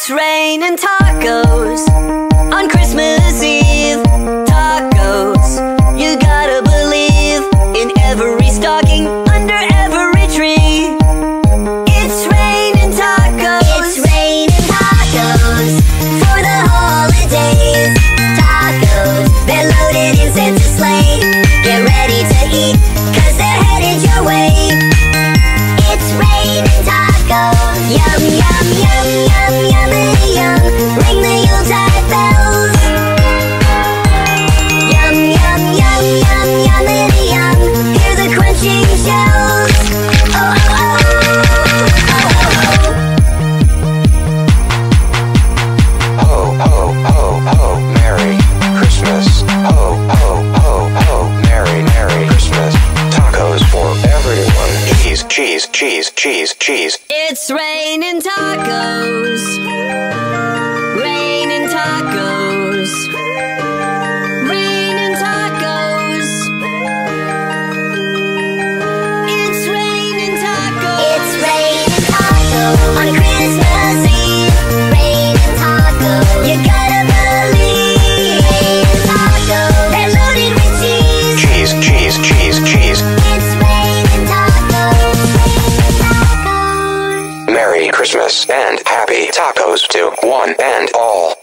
It's raining tacos on Christmas Eve. Tacos, you gotta believe in every stocking, under every tree. It's raining tacos. It's raining tacos for the holidays. Tacos, they're loaded in Santa's sleigh. Get ready to eat, 'cause they're headed your way. It's raining tacos. Yum, yum, yum, yum, yummity yum. Ring the Yuletide bells. Yum, yum, yum, yum, yummity yum. Hear the crunching shells. Oh, oh, oh, oh, oh, oh. Ho, ho, ho, ho, Merry Christmas. Ho, ho, ho, ho, Merry, Merry Christmas. Tacos for everyone. Cheese, cheese, cheese, cheese, cheese. It's raining tacos. Raining tacos. Raining tacos. It's raining tacos. It's raining tacos on Christmas Eve. Raining tacos. You gotta believe. Raining tacos. They're loaded with cheese. Cheese, cheese, cheese, cheese. It's raining tacos. Raining tacos. Merry Christmas and happy tacos to one and all.